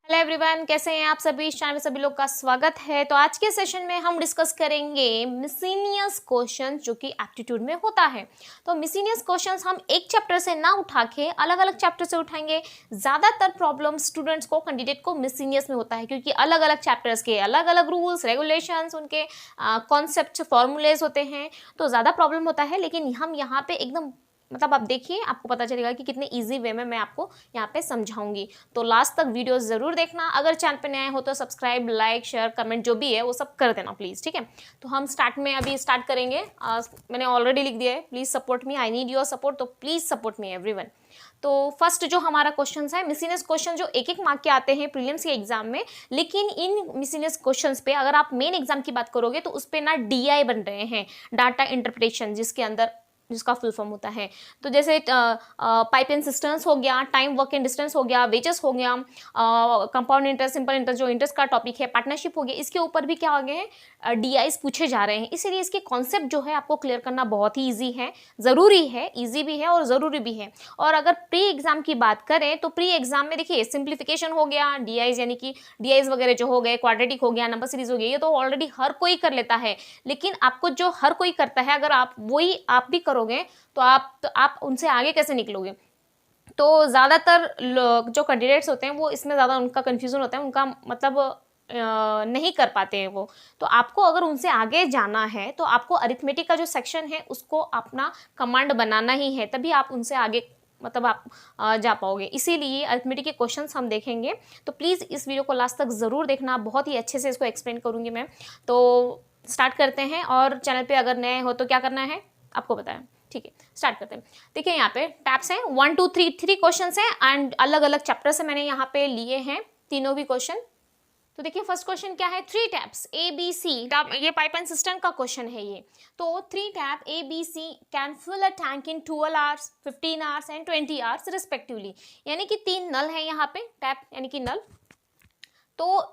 Hello everyone, कैसे हैं आप सभी। इस चैनल में सभी लोग का स्वागत है। तो आज के सेशन में हम डिस्कस करेंगे मिसलेनियस क्वेश्चंस जो कि एप्टीट्यूड में होता है। तो मिसलेनियस क्वेश्चंस हम एक चैप्टर से ना उठा के अलग अलग चैप्टर से उठाएंगे। ज़्यादातर प्रॉब्लम स्टूडेंट्स को, कैंडिडेट को मिसलेनियस में होता है क्योंकि अलग अलग चैप्टर्स के अलग अलग रूल्स रेगुलेशंस, उनके कॉन्सेप्ट फॉर्मूलेज होते हैं, तो ज़्यादा प्रॉब्लम होता है। लेकिन हम यहाँ पे एकदम आप देखिए, आपको पता चलेगा कि कितने इजी वे में मैं आपको यहाँ पे समझाऊंगी। तो लास्ट तक वीडियो ज़रूर देखना। अगर चैनल पे नए हो तो सब्सक्राइब, लाइक, शेयर, कमेंट जो भी है वो सब कर देना प्लीज़, ठीक है। तो हम अभी स्टार्ट करेंगे। मैंने ऑलरेडी लिख दिया है, please support me, I need your support, तो प्लीज़ सपोर्ट मी एवरीवन। तो फर्स्ट जो हमारा क्वेश्चन है, मिसलेनियस क्वेश्चन जो एक एक मार्क के आते हैं प्रीलिम्स के एग्जाम में, लेकिन इन मिसलेनियस क्वेश्चंस पे अगर आप मेन एग्जाम की बात करोगे तो उस पे ना DI बन रहे हैं, डाटा इंटरप्रिटेशन, जिसका फुल फॉर्म होता है। तो जैसे पाइप एंड सिस्टम्स हो गया, टाइम वर्क एंड डिस्टेंस हो गया, वेजेस हो गया, कंपाउंड इंटरेस्ट, सिंपल इंटरेस्ट जो इंटरेस्ट का टॉपिक है, पार्टनरशिप हो गया, इसके ऊपर भी क्या हो गए हैं, DIs पूछे जा रहे हैं। इसीलिए इसके कॉन्सेप्ट जो है आपको क्लियर करना बहुत ही ईजी है, ज़रूरी है, ईजी भी है और ज़रूरी भी है। और अगर प्री एग्जाम की बात करें तो प्री एग्जाम में देखिए सिंप्लीफिकेशन हो गया, DIs यानी कि DIs वगैरह जो हो गए, क्वाड्रेटिक हो गया, नंबर सीरीज हो गया, ये तो ऑलरेडी हर कोई कर लेता है। लेकिन आपको जो हर कोई करता है, अगर आप भी करोगे तो आप उनसे आगे कैसे निकलोगे। तो ज़्यादातर जो कैंडिडेट्स होते हैं वो इसमें ज़्यादा उनका कन्फ्यूज़न होता है, उनका नहीं कर पाते हैं वो। तो आपको अगर उनसे आगे जाना है तो आपको अरिथमेटिक का जो सेक्शन है उसको अपना कमांड बनाना ही है, तभी आप उनसे आगे आप जा पाओगे। इसीलिए अरिथमेटिक के क्वेश्चंस हम देखेंगे, तो प्लीज़ इस वीडियो को लास्ट तक ज़रूर देखना, बहुत ही अच्छे से इसको एक्सप्लेन करूँगी मैं। तो स्टार्ट करते हैं। और चैनल पे अगर नए हो तो क्या करना है आपको बताएं, ठीक है। स्टार्ट करते हैं। देखिए यहाँ पे टैब्स हैं, 1 2 3 3 क्वेश्चन हैं एंड अलग अलग चैप्टर से मैंने यहाँ पे लिए हैं तीनों भी क्वेश्चन। तो देखिए फर्स्ट क्वेश्चन क्या है, 3 टैप्स ABC, ये पाइप एंड सिस्टम का क्वेश्चन है ये। तो 3 tap ABC can fill a tank in 12 hours, 15 hours and 20 hours respectively. यानी कि 3 नल है यहाँ पे, टैप यानी कि नल। तो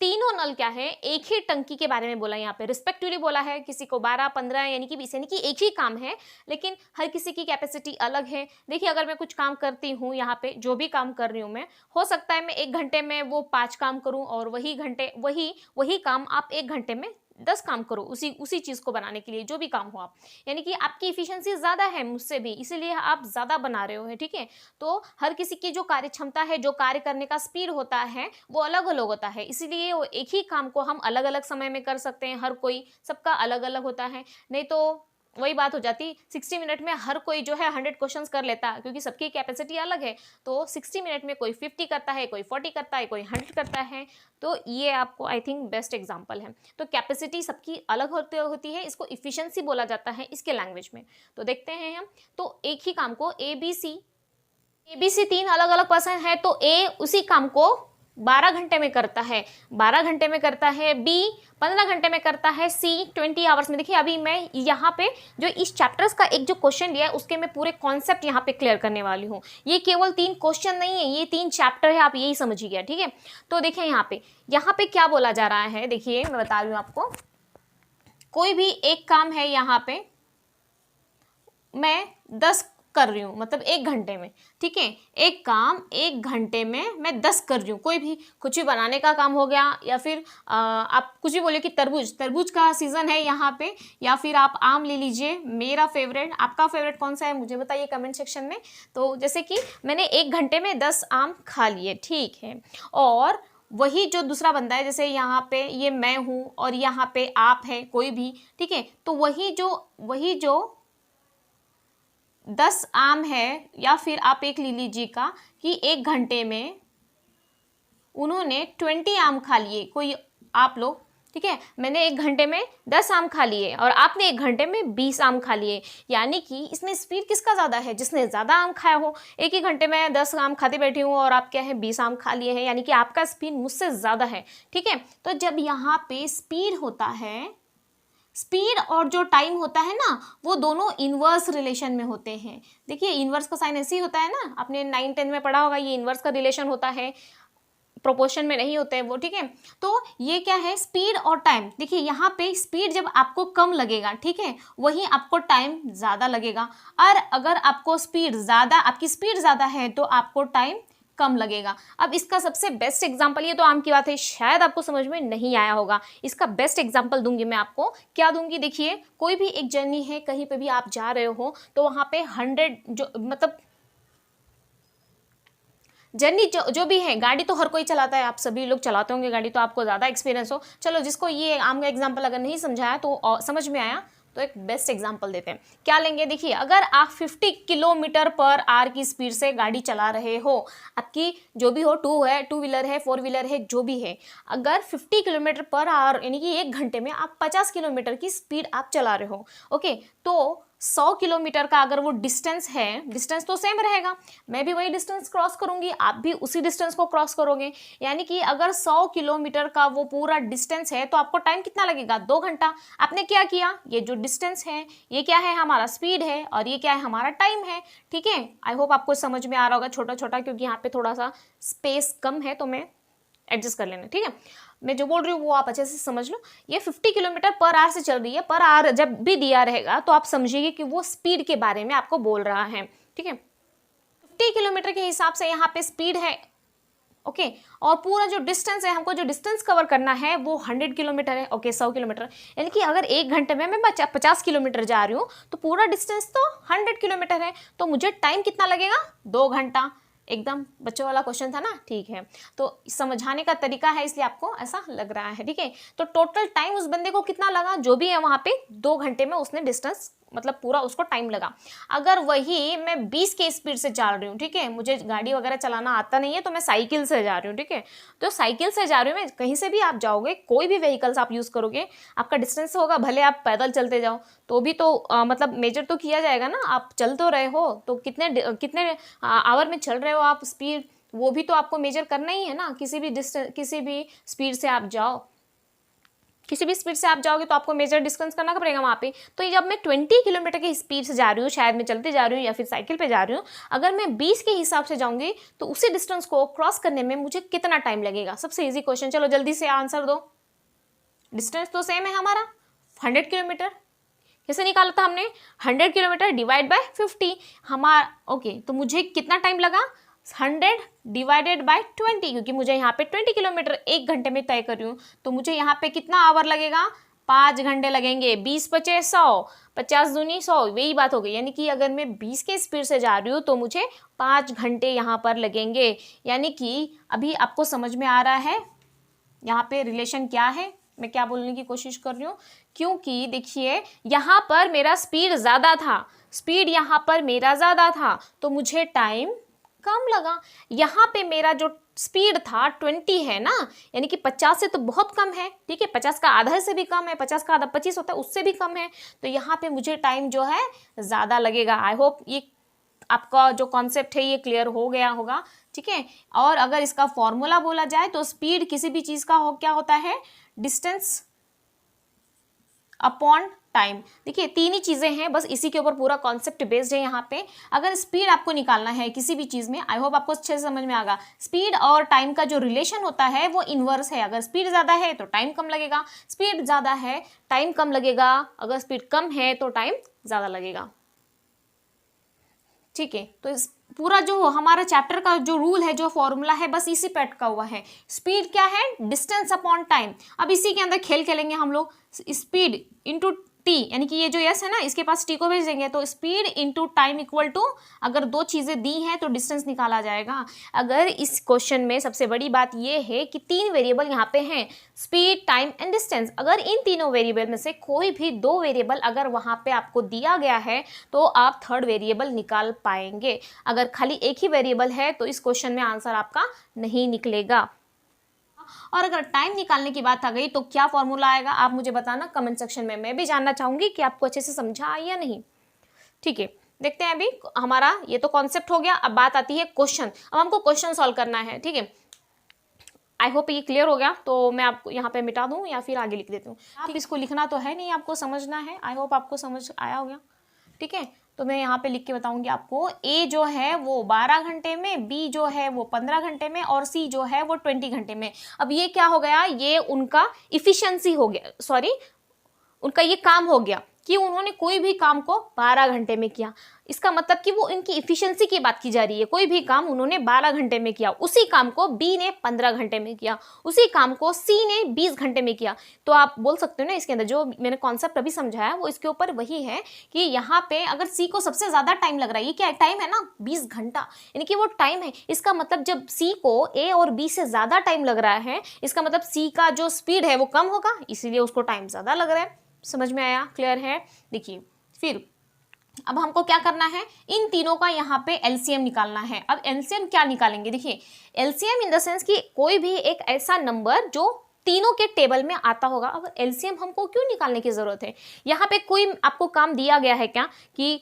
तीनों नल क्या है, एक ही टंकी के बारे में बोला यहाँ पे, रिस्पेक्टिवली बोला है। किसी को 12, 15 यानी कि 20, यानी कि एक ही काम है, लेकिन हर किसी की कैपेसिटी अलग है। देखिए अगर मैं कुछ काम करती हूँ यहाँ पे, जो भी काम कर रही हूँ मैं, हो सकता है मैं 1 घंटे में वो 5 काम करूँ और वही काम आप 1 घंटे में 10 काम करो, उसी चीज़ को बनाने के लिए, जो भी काम हो आप, यानी कि आपकी इफिशियंसी ज़्यादा है मुझसे भी, इसीलिए आप ज़्यादा बना रहे हो, ठीक है। तो हर किसी की जो कार्य क्षमता है, जो कार्य करने का स्पीड होता है वो अलग अलग होता है, इसीलिए वो एक ही काम को हम अलग अलग समय में कर सकते हैं। हर कोई, सबका अलग अलग होता है। नहीं तो वही बात हो जाती, 60 मिनट में हर कोई जो है 100 क्वेश्चंस कर लेता, क्योंकि सबकी कैपेसिटी अलग है। तो 60 मिनट में कोई 50 करता है, कोई 40 करता है, कोई 100 करता है। तो ये आपको आई थिंक बेस्ट एग्जांपल है। तो कैपेसिटी सबकी अलग होती है, इसको इफिशिएंसी बोला जाता है इसके लैंग्वेज में। तो देखते हैं हम, तो एक ही काम को ABC 3 अलग अलग पर्सन है, तो A उसी काम को 12 घंटे में करता है, 12 घंटे में करता है। B 15 घंटे में करता है। C 20 आवर्स में। देखिए अभी मैं यहाँ पे जो इस चैप्टर्स का एक जो क्वेश्चन लिया है उसके मैं पूरे कॉन्सेप्ट यहाँ पे क्लियर करने वाली हूँ। ये केवल 3 क्वेश्चन नहीं है, ये 3 चैप्टर है, आप यही समझिए, ठीक है। तो देखिए यहाँ पे क्या बोला जा रहा है, देखिए मैं बता रही हूँ आपको। कोई भी एक काम है, यहाँ पे मैं 10 कर रही हूँ, मतलब 1 घंटे में, ठीक है। एक काम 1 घंटे में मैं 10 कर रही हूँ। कोई भी कुछ भी बनाने का काम हो गया, या फिर आप कुछ भी बोले कि तरबूज का सीजन है यहाँ पे, या फिर आप आम ले लीजिए, मेरा फेवरेट। आपका फेवरेट कौन सा है मुझे बताइए कमेंट सेक्शन में। तो जैसे कि मैंने 1 घंटे में 10 आम खा लिए, ठीक है। और वही जो दूसरा बंदा है, जैसे यहाँ पे ये मैं हूँ और यहाँ पे आप है कोई भी, ठीक है। तो वही जो 10 आम है, या फिर आप एक ले लीजिए का कि 1 घंटे में उन्होंने 20 आम खा लिए, कोई आप लोग, ठीक है। मैंने 1 घंटे में 10 आम खा लिए और आपने 1 घंटे में 20 आम खा लिए। यानी कि इसमें स्पीड किसका ज़्यादा है, जिसने ज़्यादा आम खाया हो। एक ही घंटे में 10 आम खाते बैठी हूँ और आप क्या है 20 आम खा लिए हैं, यानी कि आपका स्पीड मुझसे ज़्यादा है, ठीक है। तो जब यहाँ पे स्पीड होता है, स्पीड और जो टाइम होता है ना, वो दोनों इनवर्स रिलेशन में होते हैं। देखिए इनवर्स का साइन ऐसे ही होता है ना, आपने 9 10 में पढ़ा होगा, ये इनवर्स का रिलेशन होता है, प्रोपोर्शन में नहीं होते हैं वो, ठीक है। तो ये क्या है, स्पीड और टाइम। देखिए यहाँ पे स्पीड जब आपको कम लगेगा, ठीक है, वहीं आपको टाइम ज़्यादा लगेगा। और अगर आपकी स्पीड ज़्यादा है तो आपको टाइम कम लगेगा। अब इसका सबसे बेस्ट एग्जांपल, ये तो आम की बात है, शायद आपको समझ में नहीं आया होगा, इसका बेस्ट एग्जांपल दूंगी मैं आपको। क्या दूंगी? देखिए, कोई भी एक जर्नी है, कहीं पे भी आप जा रहे हो तो वहां पे 100 जो मतलब जर्नी जो भी है, गाड़ी तो हर कोई चलाता है, आप सभी लोग चलाते होंगे गाड़ी, तो आपको ज़्यादा एक्सपीरियंस हो। चलो, जिसको ये आम का एग्जाम्पल अगर नहीं समझाया तो समझ में आया, तो एक बेस्ट एग्जाम्पल देते हैं। क्या लेंगे? देखिए, अगर आप 50 किलोमीटर पर आवर की स्पीड से गाड़ी चला रहे हो, आपकी जो भी हो, टू व्हीलर है, 4 व्हीलर है, जो भी है, अगर 50 किलोमीटर पर आवर यानी कि 1 घंटे में आप 50 किलोमीटर की स्पीड आप चला रहे हो, ओके, तो 100 किलोमीटर का अगर वो डिस्टेंस है, डिस्टेंस तो सेम रहेगा, मैं भी वही डिस्टेंस क्रॉस करूंगी, आप भी उसी डिस्टेंस को क्रॉस करोगे, यानी कि अगर 100 किलोमीटर का वो पूरा डिस्टेंस है तो आपको टाइम कितना लगेगा? 2 घंटा। आपने क्या किया? ये जो डिस्टेंस है, ये क्या है? हमारा स्पीड है, और ये क्या है? हमारा टाइम है। ठीक है, आई होप आपको समझ में आ रहा होगा, छोटा छोटा, क्योंकि यहाँ पे थोड़ा सा स्पेस कम है तो मैं एडजस्ट कर लेना। ठीक है, मैं जो बोल रही हूँ वो आप अच्छे से समझ लो। ये 50 किलोमीटर पर आवर से चल रही है, पर आवर जब भी दिया रहेगा तो आप समझिए कि वो स्पीड के बारे में आपको बोल रहा है। ठीक है, 50 किलोमीटर के हिसाब से यहाँ पे स्पीड है, ओके, और पूरा जो डिस्टेंस है, हमको जो डिस्टेंस कवर करना है वो 100 किलोमीटर है, ओके, 100 किलोमीटर, यानी कि अगर 1 घंटे में मैं 50 किलोमीटर जा रही हूँ तो पूरा डिस्टेंस तो 100 किलोमीटर है, तो मुझे टाइम कितना लगेगा? 2 घंटा। एकदम बच्चों वाला क्वेश्चन था ना? ठीक है, तो समझाने का तरीका है, इसलिए आपको ऐसा लग रहा है। ठीक है, तो टोटल टाइम उस बंदे को कितना लगा, जो भी है वहां पे, 2 घंटे में उसने डिस्टेंस मतलब पूरा उसको टाइम लगा। अगर वही मैं 20 के स्पीड से जा रही हूँ, ठीक है, मुझे गाड़ी वगैरह चलाना आता नहीं है, तो मैं साइकिल से जा रही हूँ, ठीक है, तो साइकिल से जा रही हूँ मैं, कहीं से भी आप जाओगे, कोई भी व्हीकल्स आप यूज़ करोगे, आपका डिस्टेंस होगा, भले आप पैदल चलते जाओ तो भी तो मतलब मेजर तो किया जाएगा ना, आप चल तो रहे हो, तो कितने आवर में चल रहे हो आप, स्पीड, वो भी तो आपको मेजर करना ही है ना। किसी भी डिस्टेंस, किसी भी स्पीड से आप जाओ, किसी भी स्पीड से आप जाओगे तो आपको मेजर डिस्टेंस करना पड़ेगा वहाँ पे। तो जब मैं 20 किलोमीटर की स्पीड से जा रही हूँ, शायद मैं चलते जा रही हूँ या फिर साइकिल पे जा रही हूँ, अगर मैं 20 के हिसाब से जाऊंगी तो उसी डिस्टेंस को क्रॉस करने में मुझे कितना टाइम लगेगा? सबसे ईजी क्वेश्चन, चलो जल्दी से आंसर दो। डिस्टेंस तो सेम है हमारा, 100 किलोमीटर। कैसे निकाला था हमने? 100 किलोमीटर डिवाइड बाय 50 हमारा, ओके, तो मुझे कितना टाइम लगा? 100 डिवाइडेड बाय 20, क्योंकि मुझे यहाँ पे 20 किलोमीटर 1 घंटे में तय कर रही हूँ, तो मुझे यहाँ पे कितना आवर लगेगा? 5 घंटे लगेंगे। 20 पचे 100, 50 दूनी 100, यही बात हो गई। यानी कि अगर मैं 20 के स्पीड से जा रही हूँ तो मुझे 5 घंटे यहाँ पर लगेंगे। यानी कि अभी आपको समझ में आ रहा है यहाँ पे रिलेशन क्या है, मैं क्या बोलने की कोशिश कर रही हूँ। क्योंकि देखिए, यहाँ पर मेरा स्पीड ज़्यादा था, स्पीड यहाँ पर मेरा ज़्यादा था, तो मुझे टाइम कम लगा। यहाँ पे मेरा जो स्पीड था 20 है ना, यानी कि 50 से तो बहुत कम है, ठीक है, 50 का आधा से भी कम है, 50 का आधा 25 होता है, उससे भी कम है, तो यहाँ पे मुझे टाइम जो है ज़्यादा लगेगा। आई होप ये आपका जो कॉन्सेप्ट है ये क्लियर हो गया होगा। ठीक है, और अगर इसका फॉर्मूला बोला जाए तो स्पीड किसी भी चीज़ का क्या होता है? Distance upon time. देखिए, 3 ही चीज़ें हैं, बस इसी के ऊपर पूरा कॉन्सेप्ट बेस्ड है यहाँ पे। अगर स्पीड आपको निकालना है किसी भी चीज़ में, आई होप आपको अच्छे से समझ में आएगा, स्पीड और टाइम का जो रिलेशन होता है वो इनवर्स है। अगर स्पीड ज़्यादा है तो टाइम कम लगेगा, स्पीड ज़्यादा है टाइम कम लगेगा, अगर स्पीड कम है तो टाइम ज़्यादा लगेगा। ठीक है, तो इस पूरा जो हमारा चैप्टर का जो रूल है, जो फॉर्मूला है, बस इसी पे अटका हुआ है। स्पीड क्या है? Distance upon time. अब इसी के अंदर खेल खेलेंगे हम लोग, स्पीड इंटू टी, यानी कि ये जो यस है ना, इसके पास टी को भेज देंगे, तो speed into time equal to, अगर 2 चीज़ें दी हैं तो डिस्टेंस निकाला जाएगा। अगर इस क्वेश्चन में सबसे बड़ी बात ये है कि 3 वेरिएबल यहाँ पे हैं, स्पीड, टाइम एंड डिस्टेंस। अगर इन तीनों वेरिएबल में से कोई भी 2 वेरिएबल अगर वहाँ पे आपको दिया गया है तो आप 3rd वेरिएबल निकाल पाएंगे। अगर खाली एक ही वेरिएबल है तो इस क्वेश्चन में आंसर आपका नहीं निकलेगा। और अगर टाइम निकालने की बात आ गई तो क्या फॉर्मूला आएगा, आप मुझे बताना कमेंट सेक्शन में, मैं भी जानना चाहूंगी कि आपको अच्छे से समझा या नहीं। ठीक है, देखते हैं। अभी हमारा ये तो कॉन्सेप्ट हो गया, अब बात आती है क्वेश्चन। अब हमको क्वेश्चन सॉल्व करना है। ठीक है, आई होप ये क्लियर हो गया, तो मैं आपको यहाँ पे मिटा दूँ या फिर आगे लिख देती हूँ। आप इसको लिखना तो है नहीं, आपको समझना है। आई होप आपको समझ आया होगा। ठीक है, तो मैं यहाँ पे लिख के बताऊंगी आपको। ए जो है वो 12 घंटे में, बी जो है वो 15 घंटे में, और सी जो है वो 20 घंटे में। अब ये क्या हो गया? ये उनका इफिशियंसी हो गया, सॉरी, उनका ये काम हो गया। कि उन्होंने कोई भी काम को 12 घंटे में किया। इसका मतलब कि वो इनकी इफिशियंसी की बात की जा रही है। कोई भी काम उन्होंने 12 घंटे में किया, उसी काम को बी ने 15 घंटे में किया, उसी काम को सी ने 20 घंटे में किया। तो आप बोल सकते हो ना, इसके अंदर जो मैंने कॉन्सेप्ट अभी समझाया वो इसके ऊपर वही है कि यहाँ पे अगर सी को सबसे ज़्यादा टाइम लग रहा है, ये क्या टाइम है ना, 20 घंटा, यानी कि वो टाइम है। इसका मतलब जब सी को ए और बी से ज़्यादा टाइम लग रहा है, इसका मतलब सी का जो स्पीड है वो कम होगा, इसीलिए उसको टाइम ज़्यादा लग रहा है। समझ में आया? क्लियर है? देखिए फिर अब हमको क्या करना है, इन तीनों का यहाँ पे एलसीएम निकालना है। अब एलसीएम क्या निकालेंगे, देखिए एलसीएम इन द सेंस कि कोई भी एक ऐसा नंबर जो तीनों के टेबल में आता होगा। अब एलसीएम हमको क्यों निकालने की जरूरत है, यहाँ पे कोई आपको काम दिया गया है क्या कि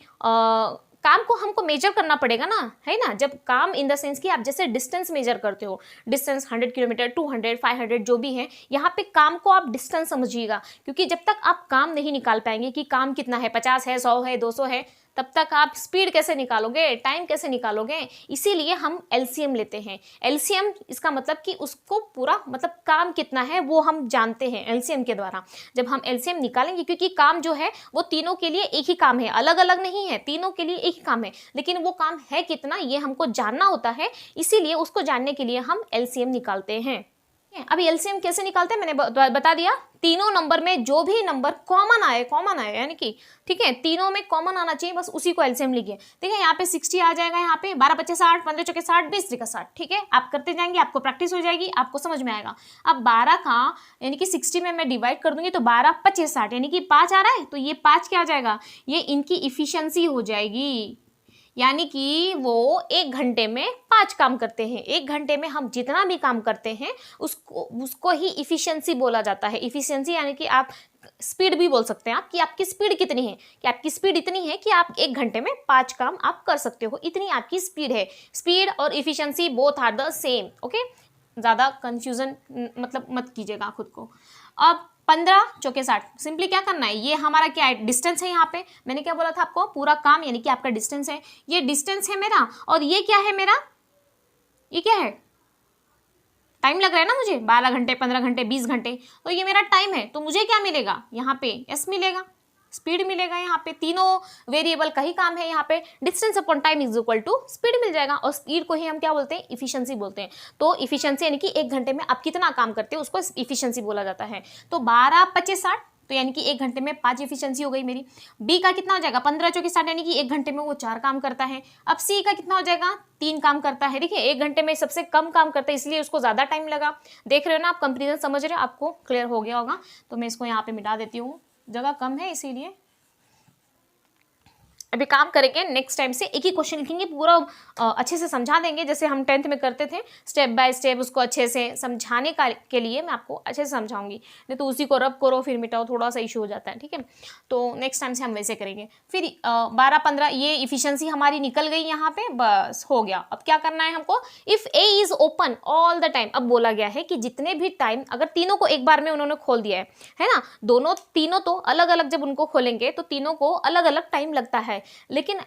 काम को हमको मेजर करना पड़ेगा ना, है ना। जब काम इन द सेंस कि आप जैसे डिस्टेंस मेजर करते हो, डिस्टेंस 100 किलोमीटर, 200, 500 जो भी है, यहाँ पे काम को आप डिस्टेंस समझिएगा, क्योंकि जब तक आप काम नहीं निकाल पाएंगे कि काम कितना है, 50 है, 100 है, 200 है, तब तक आप स्पीड कैसे निकालोगे, टाइम कैसे निकालोगे। इसीलिए हम एलसीएम लेते हैं। एलसीएम इसका मतलब कि उसको पूरा मतलब काम कितना है वो हम जानते हैं एलसीएम के द्वारा। जब हम एलसीएम निकालेंगे, क्योंकि काम जो है वो तीनों के लिए एक ही काम है, अलग अलग नहीं है, तीनों के लिए एक ही काम है, लेकिन वो काम है कितना ये हमको जानना होता है, इसीलिए उसको जानने के लिए हम एलसीएम निकालते हैं। अभी एलसीएम कैसे निकालते हैं मैंने बता दिया। तीनों नंबर में जो भी नंबर कॉमन आए यानी कि ठीक है, तीनों में कॉमन आना चाहिए, बस उसी को एलसीएम लिखिए। ठीक है, यहाँ पे 60 आ जाएगा, यहाँ पे 12 25 60, 15 चौके 60, 20 त्रिका 60। ठीक है, आप करते जाएंगे, आपको प्रैक्टिस हो जाएगी, आपको समझ में आएगा। अब 12 का यानी कि 60 में मैं डिवाइड कर दूंगी तो 12 25 60 यानी कि 5 आ रहा है, तो ये 5 क्या आ जाएगा, ये इनकी इफिशियंसी हो जाएगी। यानी कि वो 1 घंटे में 5 काम करते हैं। 1 घंटे में हम जितना भी काम करते हैं उसको ही इफिशियंसी बोला जाता है। इफिशियंसी यानी कि आप स्पीड भी बोल सकते हैं आप कि आपकी स्पीड कितनी है, कि आपकी स्पीड इतनी है कि आप 1 घंटे में 5 काम आप कर सकते हो, इतनी आपकी स्पीड है। स्पीड और efficiency both are the same. Okay, ज़्यादा कंफ्यूजन मतलब मत कीजिएगा खुद को। अब 15 चौके 60, सिंपली क्या करना है, ये हमारा क्या है, डिस्टेंस है। यहाँ पे मैंने क्या बोला था आपको, पूरा काम यानी कि आपका डिस्टेंस है, ये डिस्टेंस है मेरा, और ये क्या है मेरा, ये क्या है, टाइम लग रहा है ना मुझे, 12 घंटे, 15 घंटे, 20 घंटे, तो ये मेरा टाइम है। तो मुझे क्या मिलेगा, यहाँ पे एस मिलेगा, स्पीड मिलेगा। यहाँ पे तीनों वेरिएबल का ही काम है, यहाँ पे distance upon time is equal to speed मिल जाएगा, और स्पीड को ही हम क्या बोलते हैं, इफिशियंसी बोलते हैं। तो इफिशियंसी यानी कि 1 घंटे में आप कितना काम करते हो उसको इफिशियंसी बोला जाता है। तो 12 25 60, तो यानी कि 1 घंटे में 5 इफिशियंसी हो गई मेरी। बी का कितना हो जाएगा, 15 चौके 60 यानी कि 1 घंटे में वो 4 काम करता है। अब सी का कितना हो जाएगा, 3 काम करता है। देखिए 1 घंटे में सबसे कम काम करता है, इसलिए उसको ज़्यादा टाइम लगा। देख रहे हो ना आप, कंपेरिजन समझ रहे हो, आपको क्लियर हो गया होगा। तो मैं इसको यहाँ पे मिटा देती हूँ, जगह कम है इसीलिए। अभी काम करेंगे, नेक्स्ट टाइम से एक ही क्वेश्चन लिखेंगे, पूरा अच्छे से समझा देंगे, जैसे हम 10th में करते थे, स्टेप बाय स्टेप उसको अच्छे से समझाने के लिए मैं आपको अच्छे से समझाऊंगी। नहीं तो उसी को रब करो फिर मिटाओ, थोड़ा सा इशू हो जाता है। ठीक है, तो नेक्स्ट टाइम से हम वैसे करेंगे। फिर 12 15 ये इफिशियंसी हमारी निकल गई, यहाँ पे बस हो गया। अब क्या करना है हमको, if A is open all the time. अब बोला गया है कि जितने भी टाइम, अगर तीनों को एक बार में उन्होंने खोल दिया है ना, तीनों तो अलग अलग जब उनको खोलेंगे तो तीनों को अलग अलग टाइम लगता है। लेकिन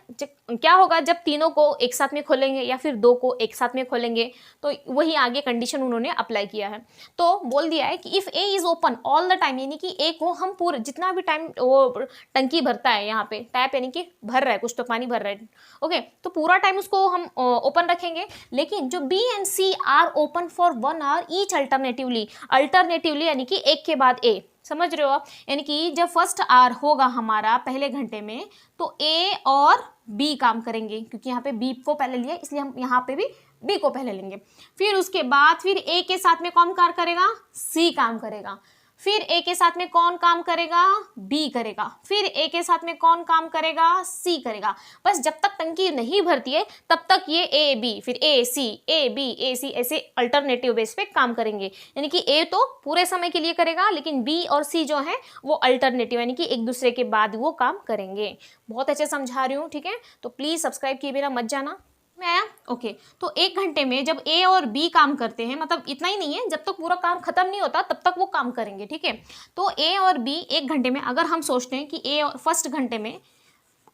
क्या होगा जब तीनों को एक साथ में खोलेंगे या फिर 2 को एक साथ में खोलेंगे, तो वही आगे कंडीशन उन्होंने अप्लाई किया है। तो बोल दिया है कि if A is open all the time, यानी कि ए को हम पूरे जितना भी टाइम वो टंकी भरता है, यहाँ पे टैप यानी कि भर रहा है, कुछ तो पानी भर रहा है, ओके, तो पूरा टाइम उसको हम ओपन रखेंगे। लेकिन जो B and C are open for 1 hour each alternatively यानी कि एक के बाद ए, समझ रहे हो आप, यानी कि जब फर्स्ट आवर होगा हमारा पहले घंटे में, तो ए और बी काम करेंगे, क्योंकि यहाँ पे बी को पहले लिया इसलिए हम यहाँ पे भी बी को पहले लेंगे। फिर उसके बाद फिर ए के साथ में कौन काम करेगा, सी काम करेगा। फिर ए के साथ में कौन काम करेगा, बी करेगा। फिर ए के साथ में कौन काम करेगा, सी करेगा। बस जब तक टंकी नहीं भरती है तब तक ये ए बी, फिर ए सी, ए बी, ए सी, ऐसे अल्टरनेटिव बेस पे काम करेंगे। यानी कि ए तो पूरे समय के लिए करेगा, लेकिन बी और सी जो है वो अल्टरनेटिव यानी कि एक दूसरे के बाद वो काम करेंगे। बहुत अच्छे समझा रही हूँ, ठीक है, तो प्लीज़ सब्सक्राइब किए बिना मत जाना। मैं आया, ओके। तो 1 घंटे में जब ए और बी काम करते हैं, मतलब इतना ही नहीं है, जब तक पूरा काम खत्म नहीं होता तब तक वो काम करेंगे, ठीक है। तो ए और बी 1 घंटे में, अगर हम सोचते हैं कि फर्स्ट घंटे में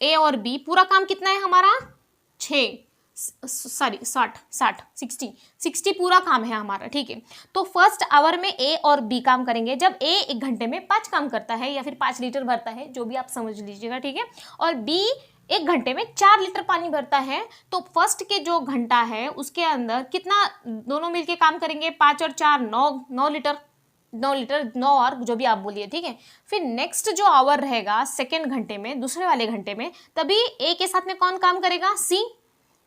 ए और बी पूरा काम कितना है हमारा 6, सॉरी 60 पूरा काम है हमारा, ठीक है। तो फर्स्ट आवर में ए और बी काम करेंगे। जब ए 1 घंटे में 5 काम करता है या फिर 5 लीटर भरता है, जो भी आप समझ लीजिएगा, ठीक है, और बी 1 घंटे में 4 लीटर पानी भरता है, तो फर्स्ट के जो घंटा है उसके अंदर कितना दोनों मिलके काम करेंगे, 5 और 4 9 लीटर, 9 और जो भी आप बोलिए, ठीक है। फिर नेक्स्ट जो आवर रहेगा सेकेंड घंटे में, दूसरे वाले घंटे में, तभी ए के साथ में कौन काम करेगा, सी,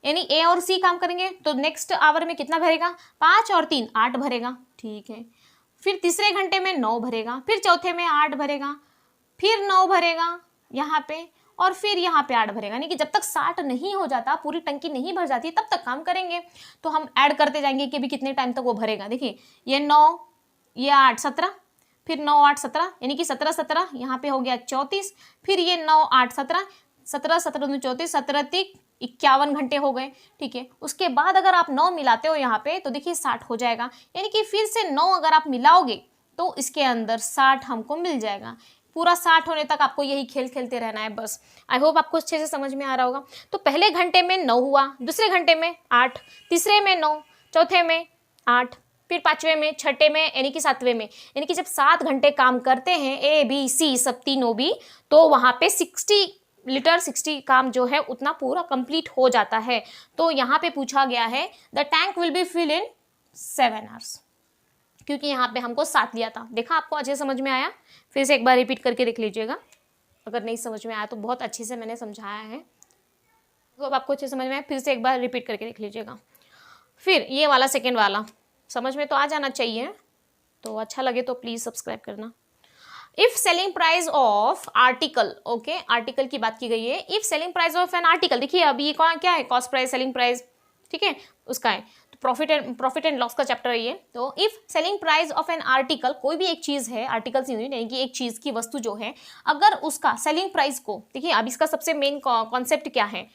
यानी ए और सी काम करेंगे। तो नेक्स्ट आवर में कितना भरेगा, 5 और 3 8 भरेगा, ठीक है। फिर तीसरे घंटे में 9 भरेगा, फिर चौथे में 8 भरेगा, फिर 9 भरेगा यहाँ पे, और फिर यहाँ पे 8 भरेगा। यानी कि जब तक 60 नहीं हो जाता, पूरी टंकी नहीं भर जाती, तब तक काम करेंगे। तो हम ऐड करते जाएंगे कि भी कितने टाइम तक वो भरेगा। देखिए ये 9, ये 8 17, फिर 9 8 17, यानी कि 17 17 यहाँ पे हो गया 34, फिर ये 9 8 17, 17 17 34, 17 3 51 घंटे हो गए, ठीक है। उसके बाद अगर आप 9 मिलाते हो यहाँ पे तो देखिए 60 हो जाएगा, यानी कि फिर से 9 अगर आप मिलाओगे तो इसके अंदर 60 हमको मिल जाएगा। पूरा 60 होने तक आपको यही खेल खेलते रहना है बस। आई होप आपको अच्छे से समझ में आ रहा होगा। तो पहले घंटे में 9 हुआ, दूसरे घंटे में 8, तीसरे में 9, चौथे में 8, फिर 5वें में, छठे में, यानी कि 7वें में। यानी कि जब 7 घंटे काम करते हैं ए बी सी सब तीनों भी, तो वहाँ पे 60 लीटर 60 काम जो है उतना पूरा कंप्लीट हो जाता है। तो यहाँ पे पूछा गया है the tank will be fill in 7 hours, क्योंकि यहाँ पे हमको 7 लिया था। देखा, आपको अच्छे समझ में आया? फिर से एक बार रिपीट करके देख लीजिएगा, अगर नहीं समझ में आया तो बहुत अच्छे से मैंने समझाया है। तो अब आपको अच्छे समझ में आया, फिर से एक बार रिपीट करके देख लीजिएगा। फिर ये वाला सेकेंड वाला समझ में तो आ जाना चाहिए, तो अच्छा लगे तो प्लीज़ सब्सक्राइब करना। If selling price of article, okay, article की बात की गई है। If selling price of an article, देखिए अभी ये कौन क्या है, कॉस्ट प्राइस सेलिंग प्राइस, ठीक है, उसका है। तो प्रॉफिट एंड लॉस का चैप्टर है ये। तो if selling price of an article, कोई भी एक चीज़ है, आर्टिकल्स यूनिट यानी कि एक चीज़ की वस्तु जो है, अगर उसका सेलिंग प्राइस को, देखिए अब इसका सबसे मेन कॉन्सेप्ट क्या है,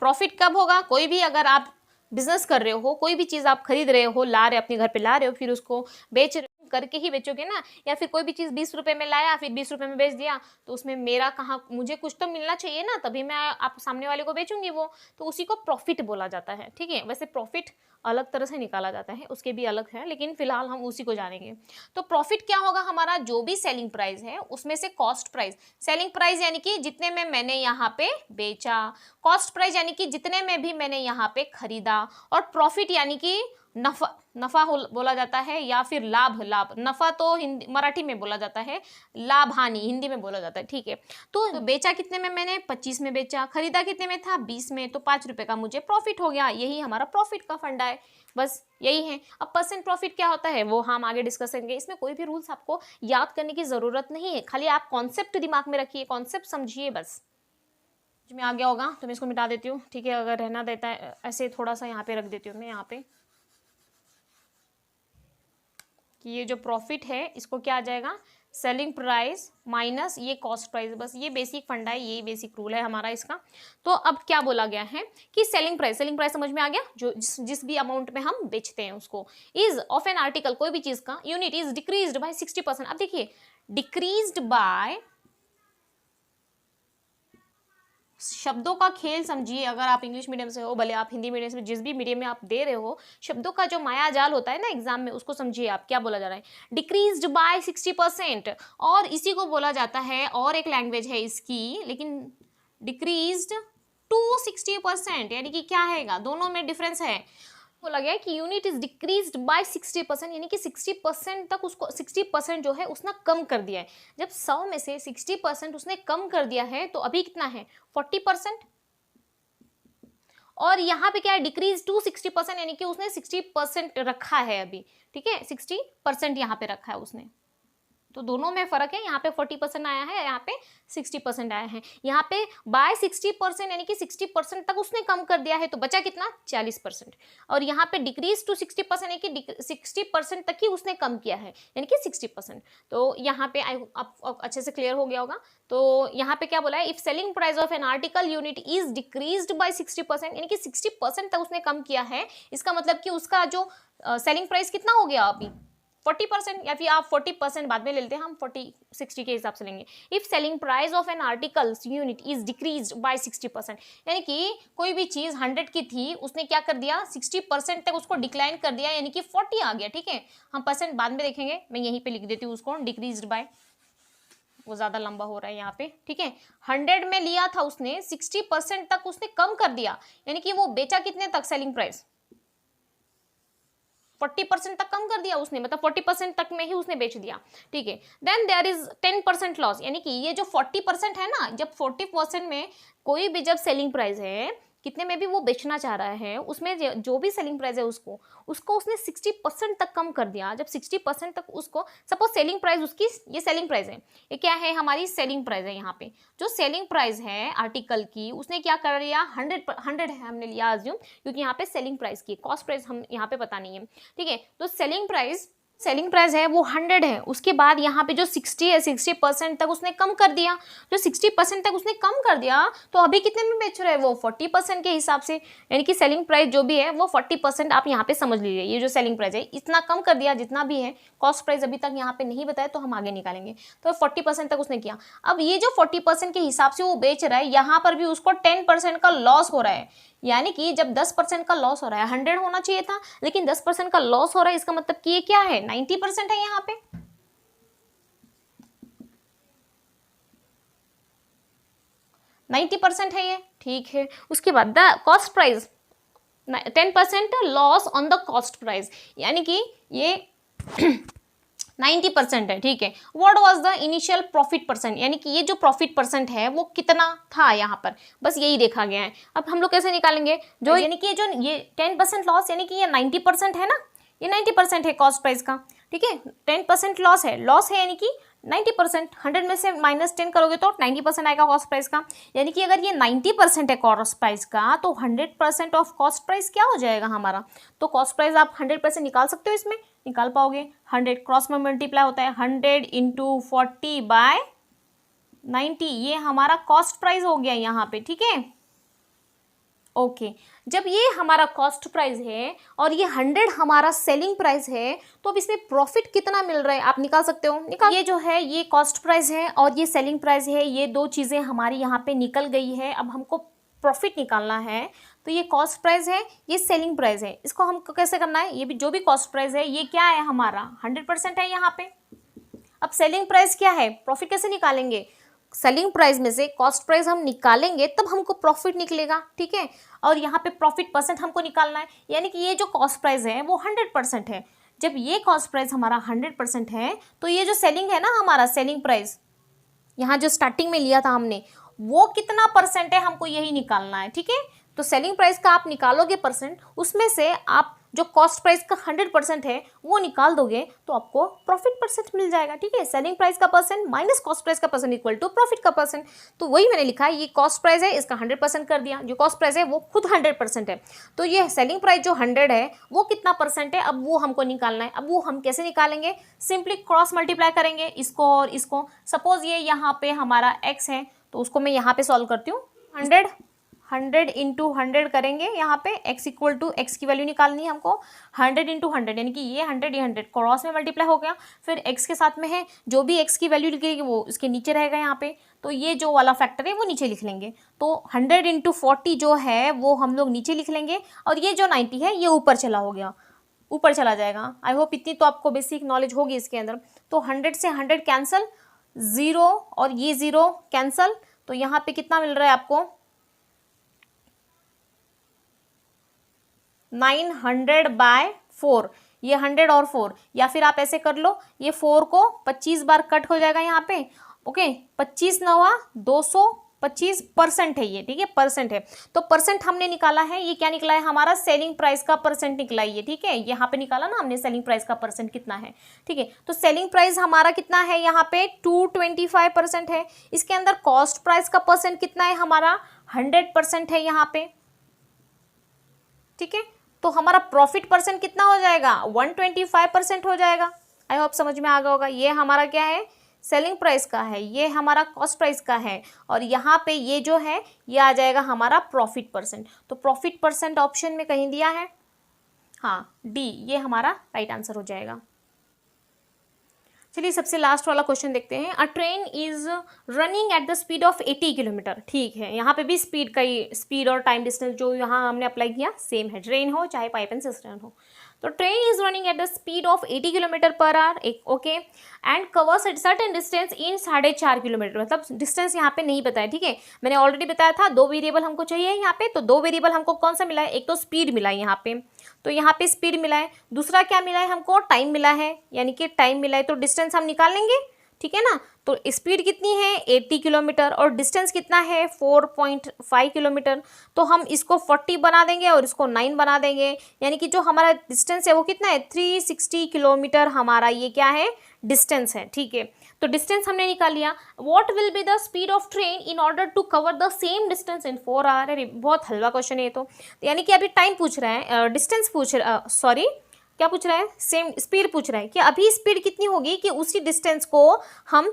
प्रॉफिट कब होगा, कोई भी अगर आप बिजनेस कर रहे हो, कोई भी चीज़ आप खरीद रहे हो, ला रहे हो, अपने घर पे ला रहे हो, फिर उसको बेच रहे हो, करके ही बेचोगे ना। या फिर कोई भी चीज़ 20 रुपये में लाया, फिर 20 रुपये में बेच दिया, तो उसमें मेरा कहाँ, मुझे कुछ तो मिलना चाहिए ना, तभी मैं आप सामने वाले को बेचूंगी वो, तो उसी को प्रॉफिट बोला जाता है, ठीक है। वैसे प्रॉफिट अलग तरह से निकाला जाता है, उसके भी अलग है, लेकिन फिलहाल हम उसी को जानेंगे। तो प्रॉफिट क्या होगा हमारा, जो भी सेलिंग प्राइस है उसमें से कॉस्ट प्राइस, सेलिंग प्राइस यानी कि जितने में मैंने यहाँ पे बेचा, कॉस्ट प्राइस यानी कि जितने में भी मैंने यहाँ पे खरीदा, और प्रॉफिट यानी कि नफा बोला जाता है, या फिर लाभ, नफा तो हिंदी मराठी में बोला जाता है, लाभ हानि हिंदी में बोला जाता है, ठीक है। तो बेचा कितने में मैंने, 25 में बेचा, खरीदा कितने में था, 20 में, तो 5 रुपए का मुझे प्रॉफिट हो गया। यही हमारा प्रॉफिट का फंडा है, बस यही है। अब परसेंट प्रॉफिट क्या होता है वो हम आगे डिस्कस करेंगे। इसमें कोई भी रूल्स आपको याद करने की जरूरत नहीं है, खाली आप कॉन्सेप्ट दिमाग में रखिए, कॉन्सेप्ट समझिए बस। में आ गया होगा तो मैं इसको मिटा देती हूँ, ठीक है। अगर रहना देता है ऐसे थोड़ा सा यहाँ पे रख देती हूँ मैं, यहाँ पे कि ये जो प्रॉफिट है इसको क्या आ जाएगा, सेलिंग प्राइस माइनस ये कॉस्ट प्राइस, बस ये बेसिक फंडा है, ये बेसिक रूल है हमारा इसका। तो अब क्या बोला गया है कि सेलिंग प्राइस समझ में आ गया, जो जिस भी अमाउंट में हम बेचते हैं उसको, इज ऑफ एन आर्टिकल, कोई भी चीज का, यूनिट इज डिक्रीज्ड बाय 60%। अब देखिए डिक्रीज्ड बाय, शब्दों का खेल समझिए। अगर आप इंग्लिश मीडियम से हो, भले आप हिंदी मीडियम से, जिस भी मीडियम में आप दे रहे हो, शब्दों का जो माया जाल होता है ना एग्जाम में, उसको समझिए आप क्या बोला जा रहा है, डिक्रीज्ड बाय 60%। और इसी को बोला जाता है, और एक लैंग्वेज है इसकी, लेकिन डिक्रीज्ड टू 60%, यानी कि क्या है, दोनों में डिफरेंस है। बोला गया कि यूनिट इज डिक्रीज्ड बाय 60%, यानी कि 60% तक उसको, 60% जो है उसने कम कर दिया है। जब 100 में से 60% उसने कम कर दिया है तो अभी कितना है, 40%। और यहाँ पे क्या है, डिक्रीज टू 60%, यानी कि उसने 60% रखा है अभी, ठीक है, 60% यहाँ पे रखा है उसने। तो दोनों में फर्क है, यहाँ पे 40% आया है, यहाँ पे 60% आया है। यहाँ पे बाय 60% यानी कि 60% तक उसने कम कर दिया है, तो बचा कितना, 40%। और यहाँ पे डिक्रीज टू 60% यानी कि 60% तक ही उसने कम किया है, यानी कि 60%। तो यहाँ पे आप अच्छे से क्लियर हो गया होगा। तो यहाँ पे क्या बोला है, if selling price of an article unit is decreased bye 60%, यानी कि 60% तक उसने कम किया है। इसका मतलब कि उसका जो सेलिंग प्राइस कितना हो गया अभी, 40%, या फिर आप 40% बाद में ले लेते हैं, हम 40-60 के हिसाब से लेंगे। If selling price of an article unit is decreased bye 60%, यानी कि कोई भी चीज 100 की थी, उसने क्या कर दिया 60% तक उसको डिक्लाइन कर दिया, यानी कि 40 आ गया। ठीक है, हम परसेंट बाद में देखेंगे, मैं यहीं पे लिख देती हूँ उसको, डिक्रीज्ड बाय, वो ज्यादा लंबा हो रहा है यहाँ पे। ठीक है, 100 में लिया था उसने, 60% तक उसने कम कर दिया, यानी कि वो बेचा कितने तक, सेलिंग प्राइस 40% तक कम कर दिया उसने, मतलब 40% तक में ही उसने बेच दिया। ठीक है, देन देयर इज 10% लॉस, यानी कि ये जो 40% है ना, जब 40% में कोई भी जब सेलिंग प्राइस है कितने में भी वो बेचना चाह रहा है, उसमें जो भी सेलिंग प्राइस है उसको उसने 60% तक कम कर दिया। जब 60% तक उसको, सपोज सेलिंग प्राइस उसकी, ये सेलिंग प्राइस है, ये क्या है हमारी सेलिंग प्राइस है। यहाँ पे जो सेलिंग प्राइस है आर्टिकल की, उसने क्या कर लिया 100 है हमने लिया अज्यूम, क्योंकि यहाँ पे सेलिंग प्राइस की, कॉस्ट प्राइस हम यहाँ पे पता नहीं है। ठीक है, तो सेलिंग प्राइस है वो 100 है, उसके बाद यहाँ पे जो 60 है 60% तक उसने कम कर दिया। जो 60% तक उसने कम कर दिया, तो अभी कितने में बेच रहा है वो 40% के हिसाब से, यानी कि सेलिंग प्राइस जो भी है वो 40% आप यहाँ पे समझ लीजिए। ये जो सेलिंग प्राइस है इतना कम कर दिया जितना भी है, कॉस्ट प्राइस अभी तक यहाँ पे नहीं बताया तो हम आगे निकालेंगे। तो 40% तक उसने किया। अब ये जो 40% के हिसाब से वो बेच रहा है, यहाँ पर भी उसको 10% का लॉस हो रहा है, यानी कि जब 10% का लॉस हो रहा है, 100 होना चाहिए था लेकिन 10% का लॉस हो रहा है, इसका मतलब कि ये क्या है 90% है। यहाँ पे 90% है ये। ठीक है, उसके बाद the cost price 10% loss on the cost price, यानी कि ये 90% है। ठीक है, what was the initial profit percent, यानी कि ये जो प्रॉफिट परसेंट है वो कितना था यहाँ पर, बस यही देखा गया है। अब हम लोग कैसे निकालेंगे, जो यानी कि जो ये 10% लॉस, यानी कि ये 90% है ना, ये 90% है कॉस्ट प्राइस का। ठीक है, 10% लॉस है यानी कि 90%, 100 में से -10 करोगे तो 90% आएगा कॉस्ट प्राइस का। यानी कि अगर ये 90% है कॉस्ट प्राइस का, तो 100% ऑफ कॉस्ट प्राइस क्या हो जाएगा हमारा, तो कॉस्ट प्राइस आप 100% निकाल सकते हो, इसमें निकाल पाओगे। 100 क्रॉस में मल्टीप्लाई होता है, 100 × 40/90, ये हमारा कॉस्ट प्राइस हो गया यहाँ पे। ठीक है, ओके जब ये हमारा कॉस्ट प्राइस है और ये 100 हमारा सेलिंग प्राइस है, तो अब इसमें प्रॉफिट कितना मिल रहा है आप निकाल सकते हो। ये जो है ये कॉस्ट प्राइस है और ये सेलिंग प्राइस है, ये दो चीज़ें हमारी यहाँ पे निकल गई है। अब हमको प्रॉफिट निकालना है, तो ये कॉस्ट प्राइस है, ये सेलिंग प्राइस है, इसको हमको कैसे करना है, ये भी जो भी कॉस्ट प्राइस है ये क्या है हमारा 100% है यहाँ पे। अब सेलिंग प्राइस क्या है, प्रॉफिट कैसे निकालेंगे, सेलिंग प्राइस में से कॉस्ट प्राइस हम निकालेंगे तब हमको प्रॉफिट निकलेगा। ठीक है, और यहाँ पे प्रॉफिट परसेंट हमको निकालना है, यानी कि ये जो कॉस्ट प्राइस है वो 100% है। जब ये कॉस्ट प्राइस हमारा 100% है, तो ये जो सेलिंग है ना हमारा सेलिंग प्राइस, यहाँ जो स्टार्टिंग में लिया था हमने, वो कितना परसेंट है हमको यही निकालना है। ठीक है, तो सेलिंग प्राइस का आप निकालोगे परसेंट, उसमें से आप जो कॉस्ट प्राइस का 100% है वो निकाल दोगे, तो आपको प्रॉफिट परसेंट मिल जाएगा। ठीक है, सेलिंग प्राइस का परसेंट माइनस कॉस्ट प्राइस का परसेंट इक्वल टू प्रॉफिट का परसेंट। तो वही मैंने लिखा है, ये कॉस्ट प्राइस है, इसका 100% कर दिया, जो कॉस्ट प्राइस है वो खुद 100% है, तो ये सेलिंग प्राइस जो 100 है वो कितना परसेंट है, अब वो हमको निकालना है। अब वो हम कैसे निकालेंगे, सिंपली क्रॉस मल्टीप्लाई करेंगे इसको और इसको। सपोज ये यहाँ पे हमारा x है, तो उसको मैं यहाँ पे सॉल्व करती हूँ, 100 × 100 करेंगे, यहाँ पे x इक्वल टू x की वैल्यू निकालनी है हमको, 100 × 100 यानी कि ये 100 ये 100 क्रॉस में मल्टीप्लाई हो गया, फिर x के साथ में है, जो भी x की वैल्यू लिखेगी वो इसके नीचे रहेगा यहाँ पे, तो ये जो वाला फैक्टर है वो नीचे लिख लेंगे। तो 100 × 40 जो है वो हम लोग नीचे लिख लेंगे, और ये जो 90 है ये ऊपर चला हो गया, ऊपर चला जाएगा। आई होप इतनी तो आपको बेसिक नॉलेज होगी इसके अंदर। तो 100 से 100 कैंसल, 0 और ये 0 कैंसल, तो यहाँ पे कितना मिल रहा है आपको 900/4, ये 100 और 4, या फिर आप ऐसे कर लो, ये 4 को 25 बार कट हो जाएगा यहाँ पे। ओके 25 9 225% है ये। ठीक है, परसेंट है, तो परसेंट हमने निकाला है, ये क्या निकला है हमारा सेलिंग प्राइस का परसेंट निकला है ये। ठीक है, यहाँ पे निकाला ना हमने सेलिंग प्राइस का परसेंट कितना है। ठीक है, तो सेलिंग प्राइस हमारा कितना है यहाँ पे 225% है। इसके अंदर कॉस्ट प्राइस का परसेंट कितना है हमारा 100% है यहाँ पे। ठीक है, तो हमारा प्रॉफिट परसेंट कितना हो जाएगा 125% हो जाएगा। आई होप समझ में आ गया होगा। ये हमारा क्या है सेलिंग प्राइस का है, ये हमारा कॉस्ट प्राइस का है, और यहाँ पे ये जो है ये आ जाएगा हमारा प्रॉफिट परसेंट। तो प्रॉफिट परसेंट ऑप्शन में कहीं दिया है, हाँ डी, ये हमारा राइट आंसर हो जाएगा। चलिए सबसे लास्ट वाला क्वेश्चन देखते हैं। अ train is running at the speed of 80 kilometre. ठीक है, यहाँ पे भी स्पीड का ही, स्पीड और टाइम डिस्टेंस जो यहाँ हमने अप्लाई किया सेम है, ट्रेन हो चाहे पाइप एंड सिस्टम हो। तो train is running at the speed of 80 kilometre per hour, एक okay, and covers at certain distance in 4.5 kilometre. मतलब डिस्टेंस यहाँ पे नहीं बताया, ठीक है, मैंने ऑलरेडी बताया था 2 वेरिएबल हमको चाहिए यहाँ पे, तो 2 वेरिएबल हमको कौन सा मिला है, एक तो स्पीड मिला है यहाँ पे, तो यहाँ पे स्पीड मिला है, दूसरा क्या मिला है हमको, टाइम मिला है, यानी कि टाइम मिला है, तो डिस्टेंस हम निकाल लेंगे, ठीक है ना। तो स्पीड कितनी है 80 किलोमीटर और डिस्टेंस कितना है 4.5 किलोमीटर, तो हम इसको 40 बना देंगे और इसको 9 बना देंगे, यानी कि जो हमारा डिस्टेंस है वो कितना है 360 किलोमीटर हमारा ये क्या है डिस्टेंस है, ठीक है। तो डिस्टेंस हमने निकाल लिया। What will be the speed of train in order to cover the same distance in 4 hour. अरे बहुत हलवा क्वेश्चन है ये तो यानी कि अभी टाइम पूछ रहा है, डिस्टेंस पूछ रहा, सॉरी क्या पूछ रहा है, सेम स्पीड पूछ रहा है कि अभी स्पीड कितनी होगी कि उसी डिस्टेंस को हम,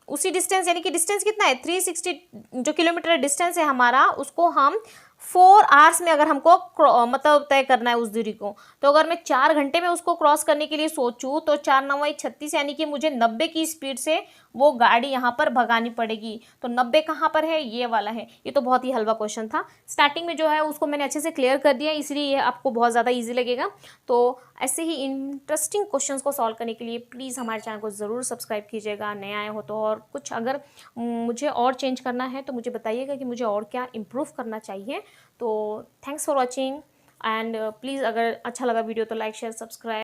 उसी डिस्टेंस यानी कि डिस्टेंस कितना है 360 जो किलोमीटर डिस्टेंस है हमारा, उसको हम 4 आवर्स में अगर हमको मतलब तय करना है उस दूरी को, तो अगर मैं 4 घंटे में उसको क्रॉस करने के लिए सोचूं तो 4 9 36 यानी कि मुझे 90 की स्पीड से वो गाड़ी यहाँ पर भगानी पड़ेगी। तो 90 कहाँ पर है, ये वाला है। ये तो बहुत ही हलवा क्वेश्चन था, स्टार्टिंग में जो है उसको मैंने अच्छे से क्लियर कर दिया, इसलिए ये आपको बहुत ज़्यादा ईजी लगेगा। तो ऐसे ही इंटरेस्टिंग क्वेश्चंस को सॉल्व करने के लिए प्लीज़ हमारे चैनल को ज़रूर सब्सक्राइब कीजिएगा, नए आए हो तो। और कुछ अगर मुझे और चेंज करना है तो मुझे बताइएगा कि मुझे और क्या इम्प्रूव करना चाहिए। तो thanks for watching and please अगर अच्छा लगा वीडियो तो लाइक शेयर सब्सक्राइब।